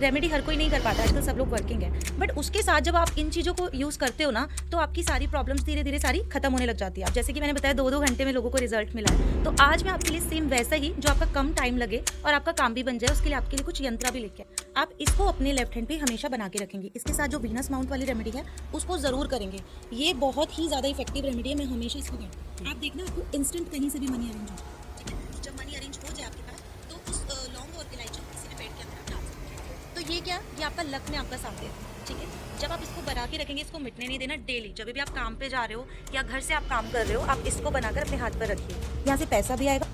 Remedy हर कोई नहीं कर पाता, आजकल सब लोग वर्किंग है, बट उसके साथ जब आप इन चीज़ों को यूज़ करते हो ना तो आपकी सारी प्रॉब्लम्स धीरे धीरे सारी खत्म होने लग जाती है। अब जैसे कि मैंने बताया 2-2 घंटे में लोगों को रिजल्ट मिला है, तो आज मैं आपके लिए सेम वैसा ही जो आपका कम टाइम लगे और आपका काम भी बन जाए, उसके लिए आपके लिए कुछ यंत्रा भी लेके आए। आप इसको अपने लेफ्ट हैंड पे हमेशा बना के रखेंगे। इसके साथ जो वीनस माउंट वाली रेमेडी है उसको ज़रूर करेंगे। ये बहुत ही ज़्यादा इफेक्टिव रेमेडी है, मैं हमेशा इसको करती हूँ। आप देखना आपको इंस्टेंट कहीं से भी मनी अरेंज हो, ठीक है। जब मनी अरेंज हो जाए आपके पास तो उस लौंग और इलायची किसी भी पेड़ के अंदर आप डाल सकते हैं। तो ये क्या, ये आपका लक में आपका साथ देगा, ठीक है। जब आप इसको बना के रखेंगे, इसको मिटने नहीं देना। डेली जब भी आप काम पे जा रहे हो या घर से आप काम कर रहे हो, आप इसको बनाकर अपने हाथ पर रखिए, यहाँ से पैसा भी आएगा।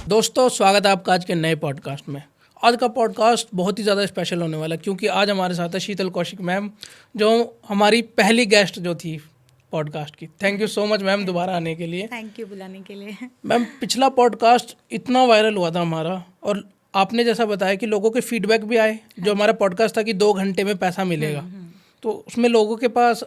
दोस्तों, स्वागत है आपका आज के नए पॉडकास्ट में। आज का पॉडकास्ट बहुत ही ज़्यादा स्पेशल होने वाला है क्योंकि आज हमारे साथ है शीतल कौशिक मैम, जो हमारी पहली गेस्ट जो थी पॉडकास्ट की। Thank you so much ma'am दोबारा आने के लिए। थैंक यू बुलाने के लिए। मैम, पिछला पॉडकास्ट इतना वायरल हुआ था हमारा, और आपने जैसा बताया कि लोगों के फीडबैक भी आए। जो हमारा पॉडकास्ट था कि 2 घंटे में पैसा मिलेगा, तो उसमें लोगों के पास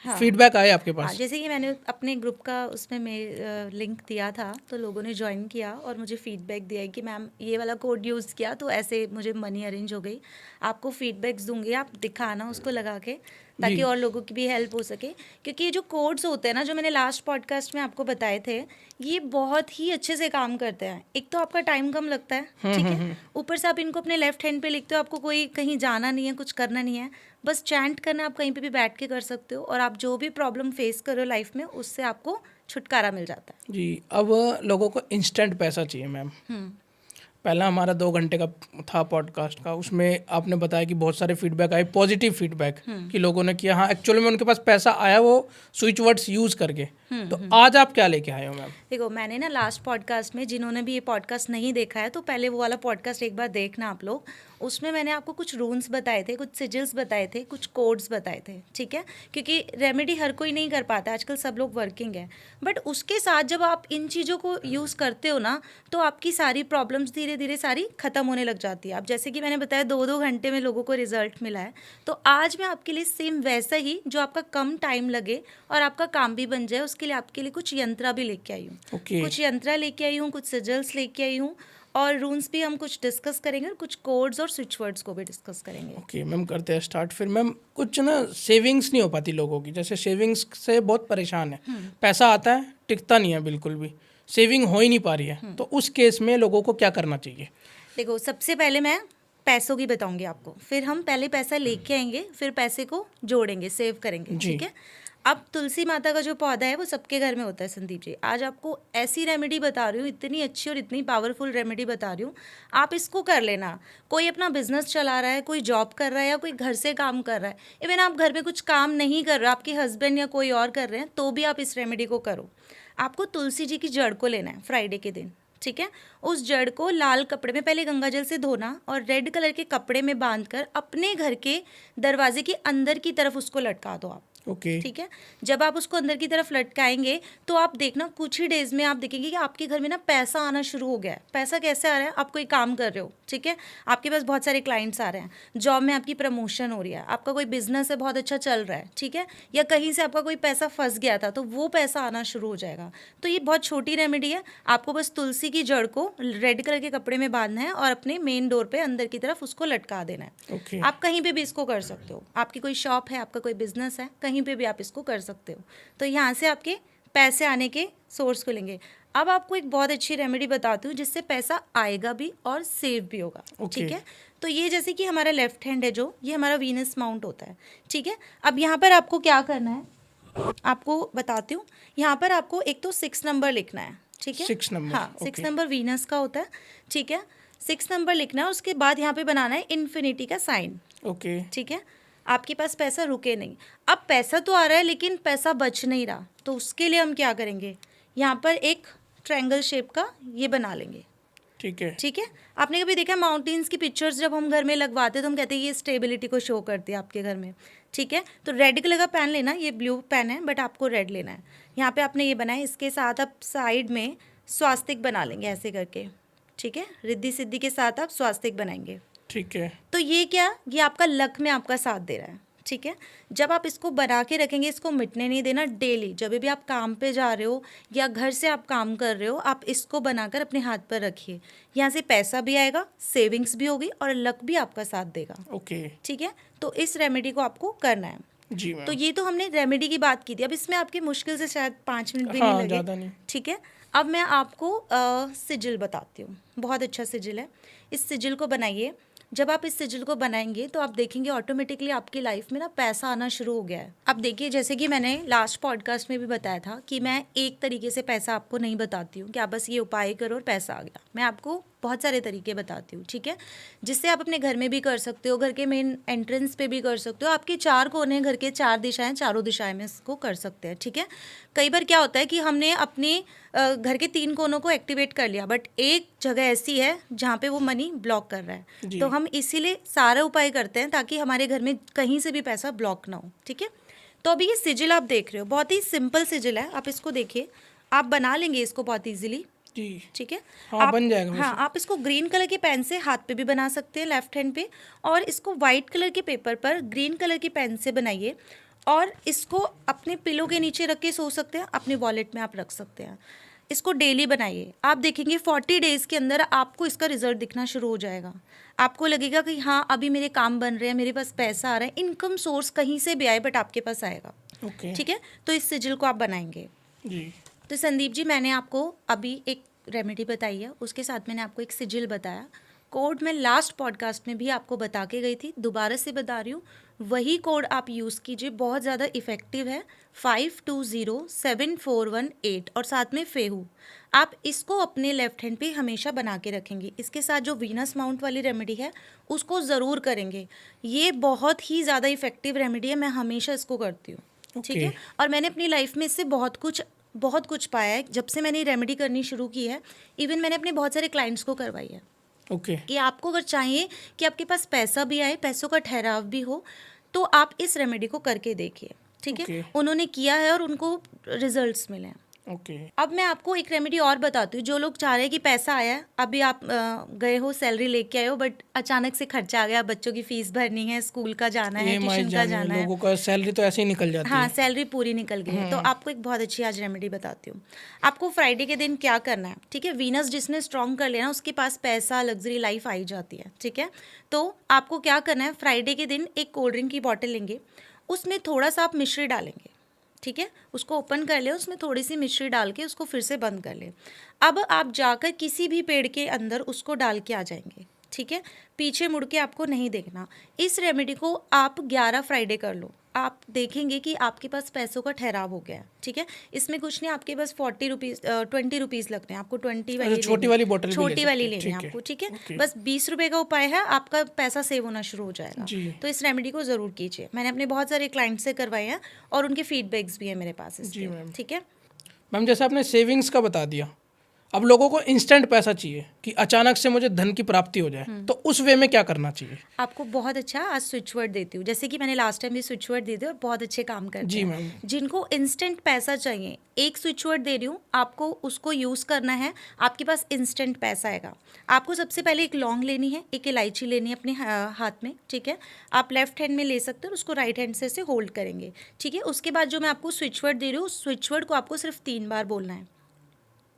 फीडबैक आए आपके पास? जैसे कि मैंने अपने ग्रुप का उसमें लिंक दिया था, तो लोगों ने ज्वाइन किया और मुझे फीडबैक दिया कि मैम ये वाला कोड यूज़ किया तो ऐसे मुझे मनी अरेंज हो गई। आपको फीडबैक्स दूंगी, आप दिखाना उसको लगा के, ताकि और लोगों की भी हेल्प हो सके। क्योंकि ये जो कोड्स होते हैं ना, जो मैंने लास्ट पॉडकास्ट में आपको बताए थे, ये बहुत ही अच्छे से काम करते हैं। एक तो आपका टाइम कम लगता है, ठीक है, ऊपर से आप इनको अपने लेफ्ट हैंड पे लिखते हो, आपको कोई कहीं जाना नहीं है, कुछ करना नहीं है, बस चैंट करना। आप कहीं पे भी बैठ के कर सकते हो और आप जो भी प्रॉब्लम फेस कर रहे हो लाइफ में, उससे आपको छुटकारा मिल जाता है। जी, अब लोगों को इंस्टेंट पैसा चाहिए मैम। पहला हमारा 2 घंटे का था पॉडकास्ट का, उसमें आपने बताया कि बहुत सारे फीडबैक आए, पॉजिटिव फीडबैक, कि लोगों ने किया हाँ एक्चुअली में उनके पास पैसा आया वो स्विच वर्ड्स यूज़ करके। तो आज आप क्या लेके आए हो मैम? देखो, मैंने ना लास्ट पॉडकास्ट में, जिन्होंने भी ये पॉडकास्ट नहीं देखा है तो पहले वो वाला पॉडकास्ट एक बार देखना आप लोग। उसमें मैंने आपको कुछ रूल्स बताए थे, कुछ सिजिल्स बताए थे, कुछ कोड्स बताए थे, ठीक है। क्योंकि रेमेडी हर कोई नहीं कर पाता, आजकल सब लोग वर्किंग है, बट उसके साथ जब आप इन चीज़ों को यूज़ करते हो ना तो आपकी सारी प्रॉब्लम्स धीरे धीरे सारी खत्म होने लग जाती है। अब जैसे कि मैंने बताया 2-2 घंटे में लोगों को रिजल्ट मिला है, तो आज मैं आपके लिए सेम वैसा ही जो आपका कम टाइम लगे और आपका काम भी बन जाए, उसके लिए आपके लिए कुछ यंत्रा भी लेके आई हूँ। कुछ यंत्रा लेके आई हूँ, कुछ सिजल्स लेके आई हूँ, और रूल्स भी हम कुछ डिस्कस करेंगे और कुछ कोड्स और स्विच वर्ड्स को भी डिस्कस करेंगे। ओके मैम, करते हैं स्टार्ट। फिर मैम, कुछ ना सेविंग्स नहीं हो पाती लोगों की, जैसे सेविंग्स से बहुत परेशान है, पैसा आता है टिकता नहीं है, बिल्कुल भी सेविंग हो ही नहीं पा रही है, तो उस केस में लोगों को क्या करना चाहिए? देखो, सबसे पहले मैं पैसों की बताऊंगी आपको, फिर हम पहले पैसा लेके आएंगे, फिर पैसे को जोड़ेंगे, सेव करेंगे, ठीक है। अब तुलसी माता का जो पौधा है वो सबके घर में होता है संदीप जी। आज आपको ऐसी रेमेडी बता रही हूँ, इतनी अच्छी और इतनी पावरफुल रेमेडी बता रही हूँ, आप इसको कर लेना। कोई अपना बिजनेस चला रहा है, कोई जॉब कर रहा है या कोई घर से काम कर रहा है, इवन आप घर में कुछ काम नहीं कर रहे, आपके हस्बैंड या कोई और कर रहे हैं, तो भी आप इस रेमेडी को करो। आपको तुलसी जी की जड़ को लेना है फ्राइडे के दिन, ठीक है। उस जड़ को लाल कपड़े में पहले गंगा जल से धोना और रेड कलर के कपड़े में बांधकर अपने घर के दरवाजे के अंदर की तरफ उसको लटका दो आप, ठीक है। जब आप उसको अंदर की तरफ लटकाएंगे तो आप देखना कुछ ही डेज में आप देखेंगे कि आपके घर में ना पैसा आना शुरू हो गया है। पैसा कैसे आ रहा है? आप कोई काम कर रहे हो, ठीक है, आपके पास बहुत सारे क्लाइंट्स आ रहे हैं, जॉब में आपकी प्रमोशन हो रही है, आपका कोई बिजनेस है बहुत अच्छा चल रहा है, ठीक है, या कहीं से आपका कोई पैसा फंस गया था तो वो पैसा आना शुरू हो जाएगा। तो ये बहुत छोटी रेमेडी है, आपको बस तुलसी की जड़ को रेड कलर के कपड़े में बांधना है और अपने मेन डोर पे अंदर की तरफ उसको लटका देना है। आप कहीं पे भी इसको कर सकते हो, आपकी कोई शॉप है, आपका कोई बिजनेस है, कहीं पे भी आप इसको कर सकते हो। तो यहाँ से आपके पैसे आने के सोर्स को लेंगे। अब आपको एक बहुत अच्छी रेमेडी बताती हूँ जिससे पैसा आएगा भी और सेव भी होगा, ठीक है। तो ये जैसे कि हमारा लेफ्ट हैंड है, जो ये हमारा वीनस माउंट होता है, ठीक है। अब यहाँ पर आपको क्या करना है, आपको बताती हूँ। यहाँ पर आपको एक तो 6 नंबर लिखना है, ठीक है। 6 नंबर, हाँ, 6 नंबर वीनस का होता है, ठीक है। 6 नंबर लिखना है, उसके बाद यहाँ पे बनाना है इन्फिनिटी का साइन, ठीक है। आपके पास पैसा रुके नहीं। अब पैसा तो आ रहा है लेकिन पैसा बच नहीं रहा, तो उसके लिए हम क्या करेंगे, यहाँ पर एक ट्रायंगल शेप का ये बना लेंगे, ठीक है। आपने कभी देखा माउंटेन्स की पिक्चर्स जब हम घर में लगवाते हैं तो हम कहते हैं ये स्टेबिलिटी को शो करती है आपके घर में, ठीक है। तो रेड कलर का पेन लेना, ये ब्लू पेन है बट आपको रेड लेना है। यहाँ पे आपने ये बनाया, इसके साथ आप साइड में स्वास्तिक बना लेंगे ऐसे करके, ठीक है। रिद्धि सिद्धि के साथ आप स्वास्तिक बनाएंगे, ठीक है। तो ये क्या, ये आपका लक में आपका साथ दे रहा है, ठीक है। जब आप इसको बना के रखेंगे, इसको मिटने नहीं देना। डेली जब भी आप काम पे जा रहे हो या घर से आप काम कर रहे हो, आप इसको बनाकर अपने हाथ पर रखिए। यहाँ से पैसा भी आएगा, सेविंग्स भी होगी और लक भी आपका साथ देगा। ओके ठीक है, तो इस रेमेडी को आपको करना है। जी मैम। तो ये तो हमने रेमेडी की बात की थी। अब इसमें आपके मुश्किल से शायद 5 मिनट भी हाँ, नहीं ज़्यादा लगे। नहीं। ठीक है, अब मैं आपको सिजिल बताती हूँ। बहुत अच्छा सिजिल है। इस सिजिल को बनाइए। जब आप इस सिजिल को बनाएंगे तो आप देखेंगे ऑटोमेटिकली आपकी लाइफ में ना पैसा आना शुरू हो गया है। अब देखिए, जैसे कि मैंने लास्ट पॉडकास्ट में भी बताया था कि मैं एक तरीके से पैसा आपको नहीं बताती हूँ कि आप बस ये उपाय करो और पैसा आ गया। मैं आपको बहुत सारे तरीके बताती हूँ, ठीक है, जिससे आप अपने घर में भी कर सकते हो, घर के मेन एंट्रेंस पे भी कर सकते हो। आपके 4 कोने, घर के 4 दिशाएं, चारों दिशाएं में इसको कर सकते हैं। ठीक है, कई बार क्या होता है कि हमने अपने घर के 3 कोनों को एक्टिवेट कर लिया, बट एक जगह ऐसी है जहाँ पे वो मनी ब्लॉक कर रहा है। तो हम इसीलिए सारा उपाय करते हैं ताकि हमारे घर में कहीं से भी पैसा ब्लॉक ना हो। ठीक है, तो अभी ये सिजिल आप देख रहे हो, बहुत ही सिंपल सिजिल है। आप इसको देखिए, आप बना लेंगे इसको बहुत ईजिली। जी ठीक है, हाँ, बन जाएगा वैसे। हाँ, आप इसको ग्रीन कलर के पेन से हाथ पे भी बना सकते हैं, लेफ्ट हैंड पे, और इसको वाइट कलर के पेपर पर ग्रीन कलर की पेन से बनाइए और इसको अपने पिलो के नीचे रख के सो सकते हैं, अपने वॉलेट में आप रख सकते हैं। इसको डेली बनाइए, आप देखेंगे 40 डेज़ के अंदर आपको इसका रिजल्ट दिखना शुरू हो जाएगा। आपको लगेगा कि हाँ, अभी मेरे काम बन रहे हैं, मेरे पास पैसा आ रहा है। इनकम सोर्स कहीं से भी आए बट आपके पास आएगा। ओके ठीक है, तो इस सिजिल को आप बनाएंगे। जी तो संदीप जी, मैंने आपको अभी एक रेमेडी बताई है, उसके साथ मैंने आपको एक सिजिल बताया। कोड मैं लास्ट पॉडकास्ट में भी आपको बता के गई थी, दोबारा से बता रही हूँ। वही कोड आप यूज़ कीजिए, बहुत ज़्यादा इफ़ेक्टिव है। 520741 और साथ में फेहू। आप इसको अपने लेफ्ट हैंड पे हमेशा बना के रखेंगे। इसके साथ जो वीनस माउंट वाली रेमेडी है उसको ज़रूर करेंगे। ये बहुत ही ज़्यादा इफ़ेक्टिव रेमेडी है, मैं हमेशा इसको करती हूँ। ठीक है, और मैंने अपनी लाइफ में इससे बहुत कुछ पाया है। जब से मैंने ये रेमेडी करनी शुरू की है, इवन मैंने अपने बहुत सारे क्लाइंट्स को करवाई है। ओके कि आपको अगर चाहिए कि आपके पास पैसा भी आए, पैसों का ठहराव भी हो, तो आप इस रेमेडी को करके देखिए। ठीक है, Okay. उन्होंने किया है और उनको रिजल्ट्स मिले हैं। ओके अब मैं आपको एक रेमेडी और बताती हूँ। जो लोग चाह रहे हैं कि पैसा आया है, अभी आप गए हो, सैलरी लेके आए हो, बट अचानक से खर्चा आ गया, बच्चों की फीस भरनी है, स्कूल का जाना है, EMI ट्यूशन का जाने जाना है, लोगों का सैलरी तो ऐसे ही निकल जाती हाँ, है। सैलरी पूरी निकल गई है। तो आपको एक बहुत अच्छी आज रेमेडी बताती हूँ। आपको फ्राइडे के दिन क्या करना है, ठीक है, वीनस जिसने स्ट्रॉन्ग कर लिया ना, उसके पास पैसा, लग्जरी लाइफ आई जाती है। ठीक है, तो आपको क्या करना है, फ्राइडे के दिन एक कोल्ड ड्रिंक की बॉटल लेंगे, उसमें थोड़ा सा आप मिश्री डालेंगे। ठीक है, उसको ओपन कर ले, उसमें थोड़ी सी मिश्री डाल के उसको फिर से बंद कर ले। अब आप जाकर किसी भी पेड़ के अंदर उसको डाल के आ जाएंगे। ठीक है, पीछे मुड़ के आपको नहीं देखना। इस रेमेडी को आप 11 फ्राइडे कर लो, आप देखेंगे कि आपके पास पैसों का ठहराव हो गया है। ठीक है, इसमें कुछ नहीं, आपके पास 20 रुपीज़ लगते हैं, आपको 20 वाली छोटी वाली बोतल भी ले छोटी वाली सकते हैं, लेनी है ठीक है। आपको। ठीक है, ओके। बस 20 रुपये का उपाय है, आपका पैसा सेव होना शुरू हो जाएगा। जी। तो इस रेमेडी को ज़रूर कीजिए। मैंने अपने बहुत सारे क्लाइंट से करवाए हैं और उनके फीडबैक्स भी है मेरे पास जी इसके। मैम। ठीक है, मैम जैसे आपने सेविंग्स का बता दिया, अब लोगों को इंस्टेंट पैसा चाहिए कि अचानक से मुझे धन की प्राप्ति हो जाए, तो उस वे में क्या करना चाहिए? आपको बहुत अच्छा आज स्विच वर्ड देती हूँ। जैसे कि मैंने लास्ट टाइम भी स्विच वर्ड दे दिए और बहुत अच्छे काम करते जी हैं। मैम। जिनको इंस्टेंट पैसा चाहिए, एक स्विच वर्ड दे रही हूँ, आपको उसको यूज़ करना है, आपके पास इंस्टेंट पैसा आएगा। आपको सबसे पहले एक लौंग लेनी है, एक इलायची लेनी है अपने हाथ में। ठीक है, आप लेफ्ट हैंड में ले सकते हो, उसको राइट हैंड से ऐसे होल्ड करेंगे। ठीक है, उसके बाद जो मैं आपको स्विच वर्ड दे रही हूँ, उस स्विच वर्ड को आपको सिर्फ 3 बार बोलना है।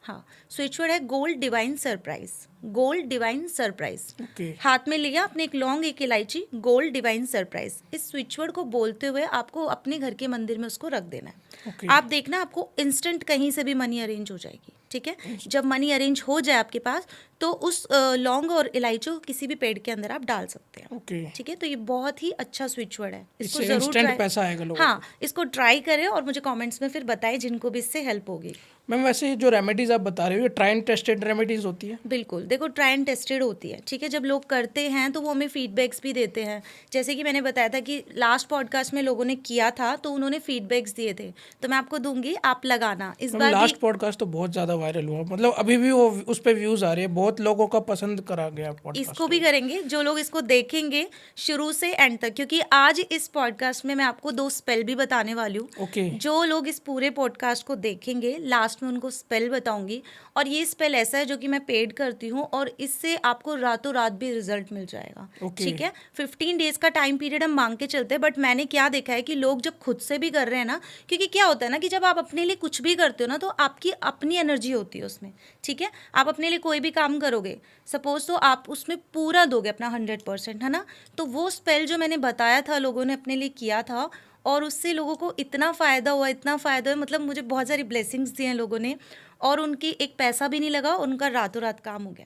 हाँ, स्विच वर्ड है gold divine surprise. Gold divine surprise. Okay हाथ में लिया अपने एक लौंग, एक इलायची, गोल्ड डिवाइन सरप्राइज। इस स्विच वर्ड को बोलते हुए आपको अपने घर के मंदिर में उसको रख देना है। ओके आप देखना, आपको इंस्टेंट कहीं से भी मनी अरेंज हो जाएगी। ठीक है, जब मनी अरेंज हो जाए आपके पास, तो उस लौंग और इलायची को किसी भी पेड़ के अंदर आप डाल सकते हैं। ओके ठीक है, तो ये बहुत ही अच्छा स्विच वर्ड है, इसको इससे जरूर इंस्टेंट ट्राई। पैसा आएगा लोगों हाँ, इसको ट्राई करें और मुझे कमेंट्स में फिर बताएं जिनको भी इससे हेल्प होगी। को। मैम वैसे जो रेमेडीज आप बता रहे हो, ये ट्राई एंड टेस्टेड रेमेडीज होती है? बिल्कुल, देखो ट्राई एंड टेस्टेड होती है। ठीक है, जब लोग करते हैं तो वो हमें फीडबैक्स भी देते हैं। जैसे कि मैंने बताया था कि लास्ट पॉडकास्ट में लोगों ने किया था तो उन्होंने फीडबैक्स दिए थे, तो मैं आपको दूंगी, आप लगाना इस बार लास्ट भी। पॉडकास्ट तो बहुत ज़्यादा वायरल हुआ, मतलब अभी भी वो उस पर व्यूज़ आ रही है, बहुत लोगों का पसंद करा गया पॉडकास्ट। इसको भी करेंगे, जो लोग इसको देखेंगे शुरू से एंड तक, क्योंकि आज इस पॉडकास्ट में मैं आपको 2 स्पेल भी बताने वाली हूँ। ओके जो लोग इस पूरे पॉडकास्ट को देखेंगे, लास्ट में उनको स्पेल बताऊंगी। और ये स्पेल ऐसा है जो कि मैं पेड करती हूँ और इससे आपको रातों रात भी रिजल्ट मिल जाएगा। Okay. ठीक है, 15 डेज का टाइम पीरियड हम मांग के चलते हैं, बट मैंने क्या देखा है कि लोग जब खुद से भी कर रहे हैं ना, क्योंकि क्या होता है ना कि जब आप अपने लिए कुछ भी करते हो ना, तो आपकी अपनी एनर्जी होती है उसमें। ठीक है, आप अपने लिए कोई भी काम करोगे, सपोज तो आप उसमें पूरा दोगे अपना 100%, है ना। तो वो स्पेल जो मैंने बताया था, लोगों ने अपने लिए किया था, और उससे लोगों को इतना फ़ायदा हुआ, इतना फ़ायदा हुआ, मतलब मुझे बहुत सारी ब्लेसिंग्स दी हैं लोगों ने, और उनकी एक पैसा भी नहीं लगा, उनका रातों रात काम हो गया।